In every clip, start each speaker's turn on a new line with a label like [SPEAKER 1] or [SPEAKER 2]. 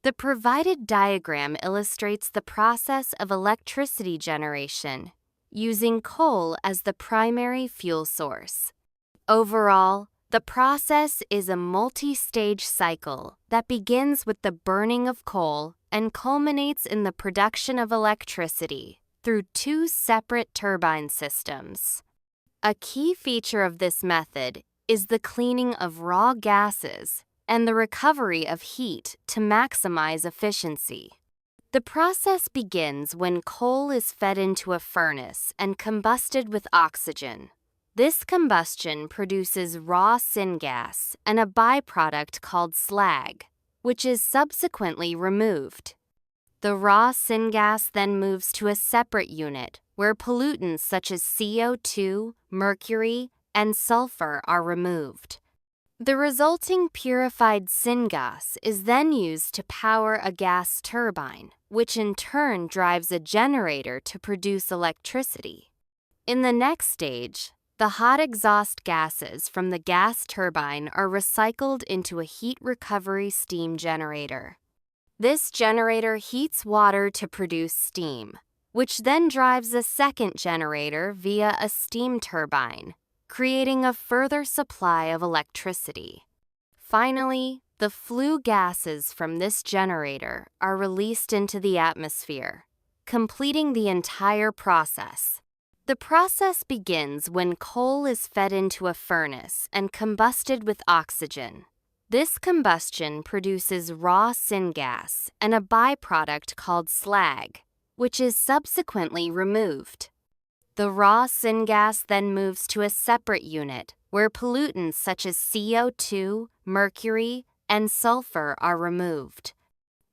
[SPEAKER 1] The provided diagram illustrates the process of electricity generation, using coal as the primary fuel source. Overall, the process is a multi-stage cycle that begins with the burning of coal and culminates in the production of electricity through two separate turbine systems. A key feature of this method is the cleaning of raw gases and the recovery of heat to maximize efficiency. The process begins when coal is fed into a furnace and combusted with oxygen. This combustion produces raw syngas and a byproduct called slag, which is subsequently removed. The raw syngas then moves to a separate unit where pollutants such as CO2, mercury, and sulfur are removed. The resulting purified syngas is then used to power a gas turbine, which in turn drives a generator to produce electricity. In the next stage, the hot exhaust gases from the gas turbine are recycled into a heat recovery steam generator. This generator heats water to produce steam, which then drives a second generator via a steam turbine, creating a further supply of electricity. Finally, the flue gases from this generator are released into the atmosphere, completing the entire process. The process begins when coal is fed into a furnace and combusted with oxygen. This combustion produces raw syngas and a byproduct called slag, which is subsequently removed. The raw syngas then moves to a separate unit where pollutants such as CO2, mercury, and sulfur are removed.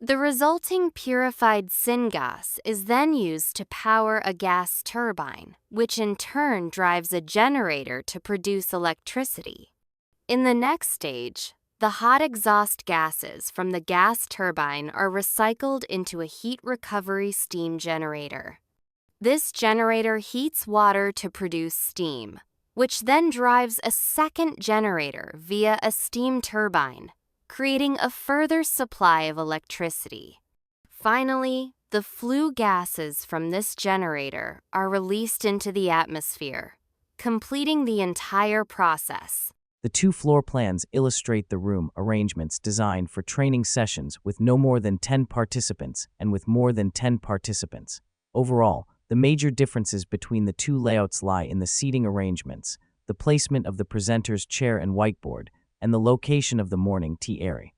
[SPEAKER 1] The resulting purified syngas is then used to power a gas turbine, which in turn drives a generator to produce electricity. In the next stage, the hot exhaust gases from the gas turbine are recycled into a heat recovery steam generator. This generator heats water to produce steam, which then drives a second generator via a steam turbine, creating a further supply of electricity. Finally, the flue gases from this generator are released into the atmosphere, completing the entire process.
[SPEAKER 2] The two floor plans illustrate the room arrangements designed for training sessions with no more than 10 participants and with more than 10 participants. Overall, the major differences between the two layouts lie in the seating arrangements, the placement of the presenter's chair and whiteboard, and the location of the morning tea area.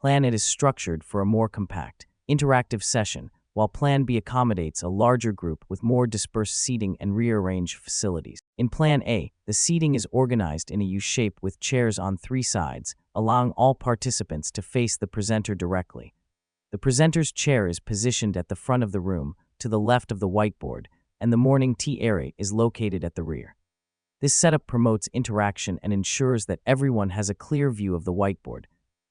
[SPEAKER 2] Plan A is structured for a more compact, interactive session, while Plan B accommodates a larger group with more dispersed seating and rearranged facilities. In Plan A, the seating is organized in a U-shape with chairs on three sides, allowing all participants to face the presenter directly. The presenter's chair is positioned at the front of the room, to the left of the whiteboard, and the morning tea area is located at the rear. This setup promotes interaction and ensures that everyone has a clear view of the whiteboard.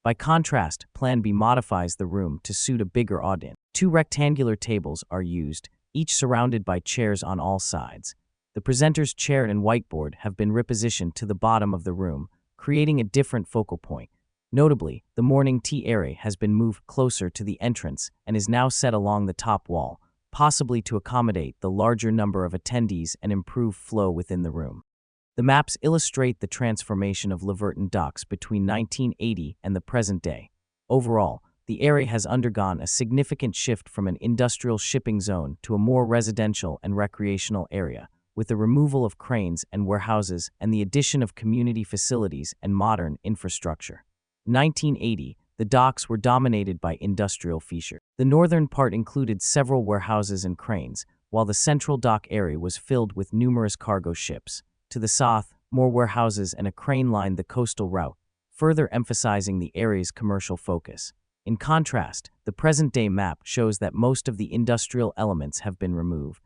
[SPEAKER 2] By contrast, Plan B modifies the room to suit a bigger audience. Two rectangular tables are used, each surrounded by chairs on all sides. The presenter's chair and whiteboard have been repositioned to the bottom of the room, creating a different focal point. Notably, the morning tea area has been moved closer to the entrance and is now set along the top wall, possibly to accommodate the larger number of attendees and improve flow within the room. The maps illustrate the transformation of Laverton Docks between 1980 and the present day. Overall, the area has undergone a significant shift from an industrial shipping zone to a more residential and recreational area, with the removal of cranes and warehouses and the addition of community facilities and modern infrastructure. In 1980, the docks were dominated by industrial features. The northern part included several warehouses and cranes, while the central dock area was filled with numerous cargo ships. To the south, more warehouses and a crane lined the coastal route, further emphasizing the area's commercial focus. In contrast, the present-day map shows that most of the industrial elements have been removed.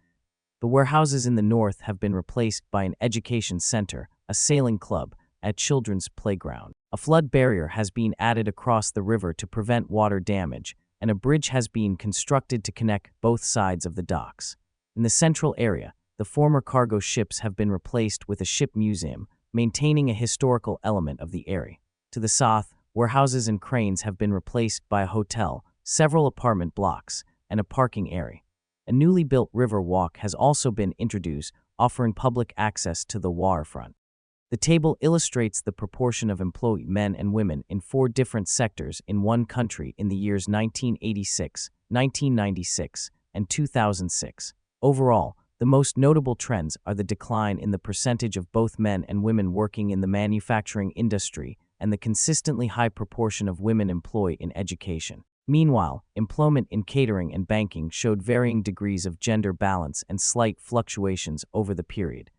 [SPEAKER 2] The warehouses in the north have been replaced by an education center, a sailing club, and a children's playground. A flood barrier has been added across the river to prevent water damage, and a bridge has been constructed to connect both sides of the docks. In the central area, the former cargo ships have been replaced with a ship museum, maintaining a historical element of the area. To the south, warehouses and cranes have been replaced by a hotel, several apartment blocks, and a parking area. A newly built river walk has also been introduced, offering public access to the waterfront. The table illustrates the proportion of employed men and women in 4 different sectors in one country in the years 1986, 1996, and 2006. Overall, the most notable trends are the decline in the percentage of both men and women working in the manufacturing industry and the consistently high proportion of women employed in education. Meanwhile, employment in catering and banking showed varying degrees of gender balance and slight fluctuations over the period.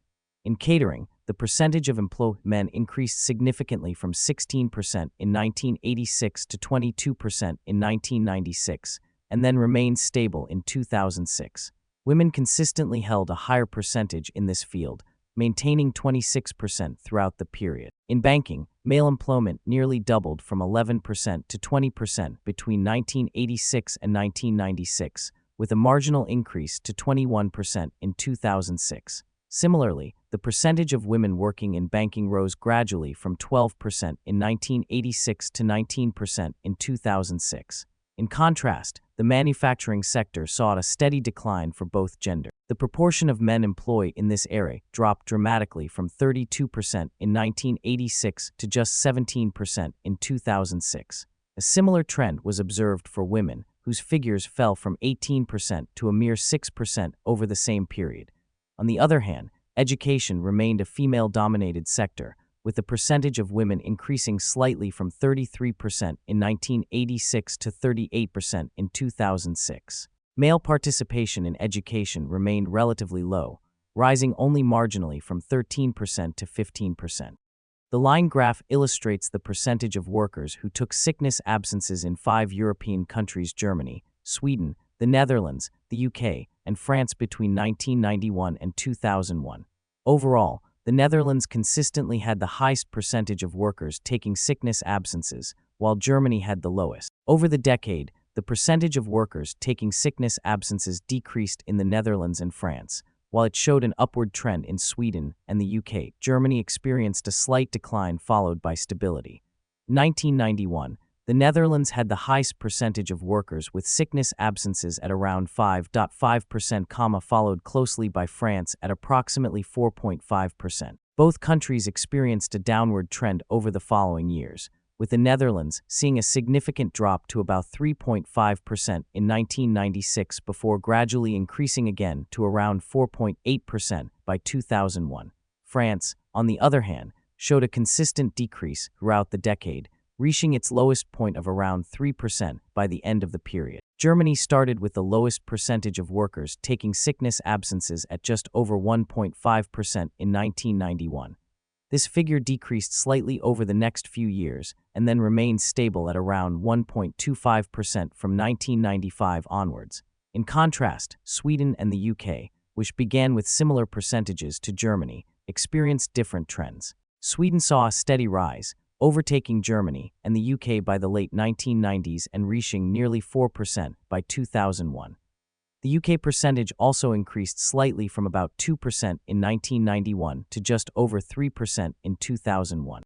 [SPEAKER 2] In catering, the percentage of employed men increased significantly from 16% in 1986 to 22% in 1996, and then remained stable in 2006. Women consistently held a higher percentage in this field, maintaining 26% throughout the period. In banking, male employment nearly doubled from 11% to 20% between 1986 and 1996, with a marginal increase to 21% in 2006. Similarly, the percentage of women working in banking rose gradually from 12% in 1986 to 19% in 2006. In contrast, the manufacturing sector saw a steady decline for both genders. The proportion of men employed in this area dropped dramatically from 32% in 1986 to just 17% in 2006. A similar trend was observed for women, whose figures fell from 18% to a mere 6% over the same period. On the other hand, education remained a female-dominated sector, with the percentage of women increasing slightly from 33% in 1986 to 38% in 2006. Male participation in education remained relatively low, rising only marginally from 13% to 15%. The line graph illustrates the percentage of workers who took sickness absences in 5 European countries: Germany, Sweden, the Netherlands, the UK, and France between 1991 and 2001. Overall, the Netherlands consistently had the highest percentage of workers taking sickness absences, while Germany had the lowest. Over the decade, the percentage of workers taking sickness absences decreased in the Netherlands and France, while it showed an upward trend in Sweden and the UK. Germany experienced a slight decline followed by stability. In 1991, the Netherlands had the highest percentage of workers with sickness absences at around 5.5%, followed closely by France at approximately 4.5%. Both countries experienced a downward trend over the following years, with the Netherlands seeing a significant drop to about 3.5% in 1996 before gradually increasing again to around 4.8% by 2001. France, on the other hand, showed a consistent decrease throughout the decade, reaching its lowest point of around 3% by the end of the period. Germany started with the lowest percentage of workers taking sickness absences at just over 1.5% in 1991. This figure decreased slightly over the next few years and then remained stable at around 1.25% from 1995 onwards. In contrast, Sweden and the UK, which began with similar percentages to Germany, experienced different trends. Sweden saw a steady rise, overtaking Germany and the UK by the late 1990s and reaching nearly 4% by 2001. The UK percentage also increased slightly from about 2% in 1991 to just over 3% in 2001.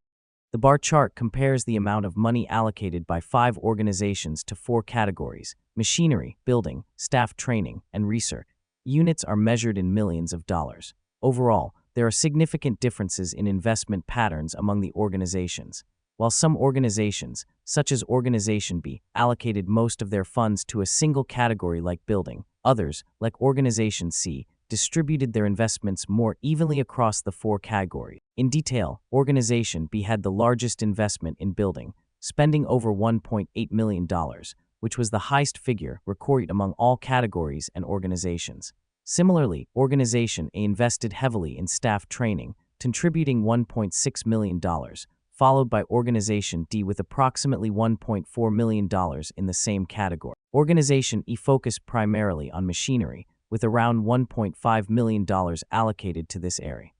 [SPEAKER 2] The bar chart compares the amount of money allocated by 5 organizations to 4 categories: machinery, building, staff training, and research. Units are measured in millions of dollars. Overall, there are significant differences in investment patterns among the organizations. While some organizations, such as Organization B, allocated most of their funds to a single category like building, others, like Organization C, distributed their investments more evenly across the 4 categories. In detail, Organization B had the largest investment in building, spending over $1.8 million, which was the highest figure recorded among all categories and organizations. Similarly, Organization A invested heavily in staff training, contributing $1.6 million, followed by Organization D with approximately $1.4 million in the same category. Organization E focused primarily on machinery, with around $1.5 million allocated to this area.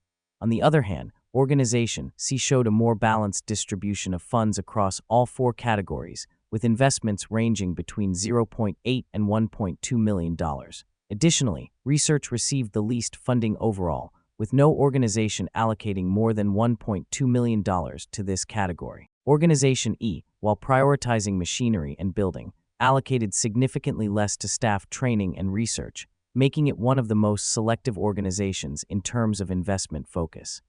[SPEAKER 2] On the other hand, Organization C showed a more balanced distribution of funds across all 4 categories, with investments ranging between $0.8 and $1.2 million. Additionally, research received the least funding overall, with no organization allocating more than $1.2 million to this category. Organization E, while prioritizing machinery and building, allocated significantly less to staff training and research, making it one of the most selective organizations in terms of investment focus.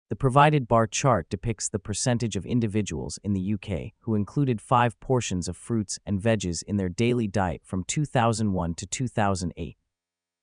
[SPEAKER 2] The provided bar chart depicts the percentage of individuals in the UK who included 5 portions of fruits and veggies in their daily diet from 2001 to 2008.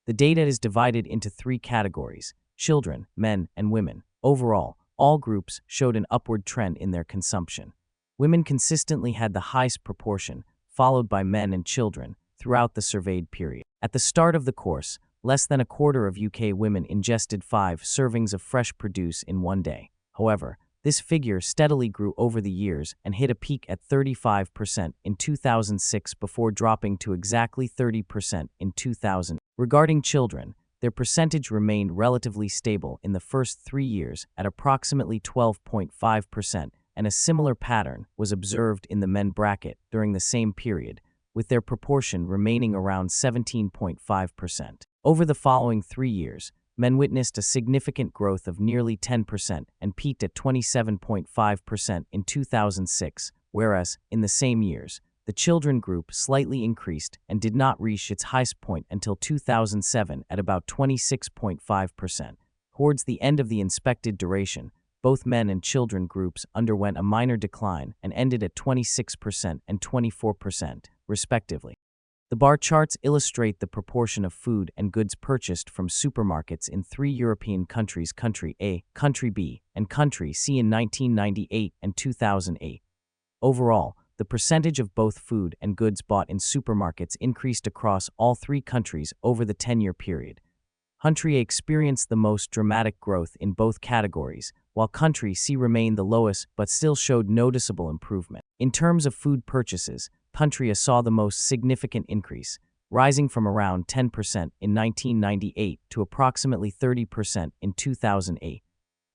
[SPEAKER 2] The data is divided into 3 categories: children, men, and women. Overall, all groups showed an upward trend in their consumption. Women consistently had the highest proportion, followed by men and children, throughout the surveyed period. At the start of the course, less than a quarter of UK women ingested 5 servings of fresh produce in one day. However, this figure steadily grew over the years and hit a peak at 35% in 2006 before dropping to exactly 30% in 2000. Regarding children, their percentage remained relatively stable in the first 3 years at approximately 12.5%, and a similar pattern was observed in the men bracket during the same period, with their proportion remaining around 17.5%. Over the following 3 years, men witnessed a significant growth of nearly 10% and peaked at 27.5% in 2006, whereas, in the same years, the children group slightly increased and did not reach its highest point until 2007 at about 26.5%. Towards the end of the inspected duration, both men and children groups underwent a minor decline and ended at 26% and 24%, respectively. The bar charts illustrate the proportion of food and goods purchased from supermarkets in 3 European countries: Country A, Country B, and Country C in 1998 and 2008. Overall, the percentage of both food and goods bought in supermarkets increased across all 3 countries over the 10-year period. Country A experienced the most dramatic growth in both categories, while Country C remained the lowest but still showed noticeable improvement. In terms of food purchases, Country A saw the most significant increase, rising from around 10% in 1998 to approximately 30% in 2008.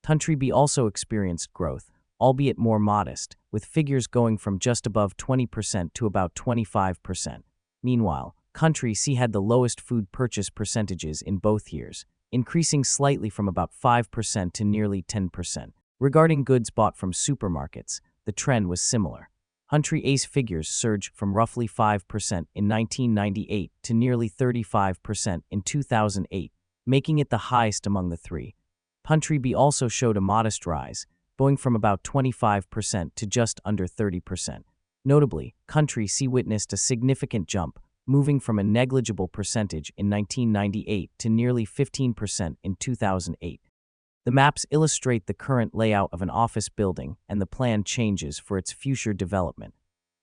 [SPEAKER 2] Country B also experienced growth, albeit more modest, with figures going from just above 20% to about 25%. Meanwhile, Country C had the lowest food purchase percentages in both years, increasing slightly from about 5% to nearly 10%. Regarding goods bought from supermarkets, the trend was similar. Country A's figures surged from roughly 5% in 1998 to nearly 35% in 2008, making it the highest among the 3. Country B also showed a modest rise, going from about 25% to just under 30%. Notably, Country C witnessed a significant jump, moving from a negligible percentage in 1998 to nearly 15% in 2008. The maps illustrate the current layout of an office building and the planned changes for its future development.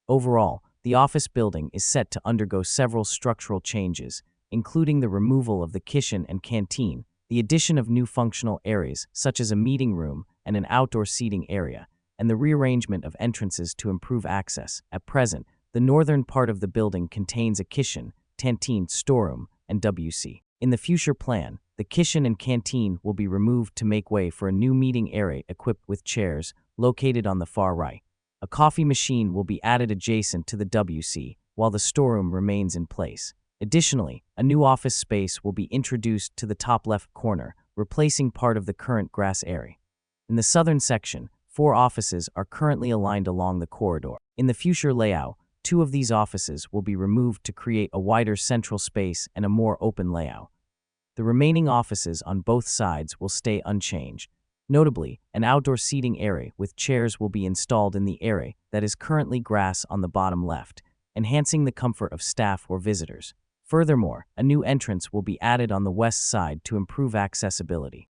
[SPEAKER 2] Overall, the office building is set to undergo several structural changes, including the removal of the kitchen and canteen, the addition of new functional areas such as a meeting room and an outdoor seating area, and the rearrangement of entrances to improve access. At present, the northern part of the building contains a kitchen, canteen, storeroom, and WC. In the future plan, the kitchen and canteen will be removed to make way for a new meeting area equipped with chairs, located on the far right. A coffee machine will be added adjacent to the WC, while the storeroom remains in place. Additionally, a new office space will be introduced to the top left corner, replacing part of the current grass area. In the southern section, 4 offices are currently aligned along the corridor. In the future layout, 2 of these offices will be removed to create a wider central space and a more open layout. The remaining offices on both sides will stay unchanged. Notably, an outdoor seating area with chairs will be installed in the area that is currently grass on the bottom left, enhancing the comfort of staff or visitors. Furthermore, a new entrance will be added on the west side to improve accessibility.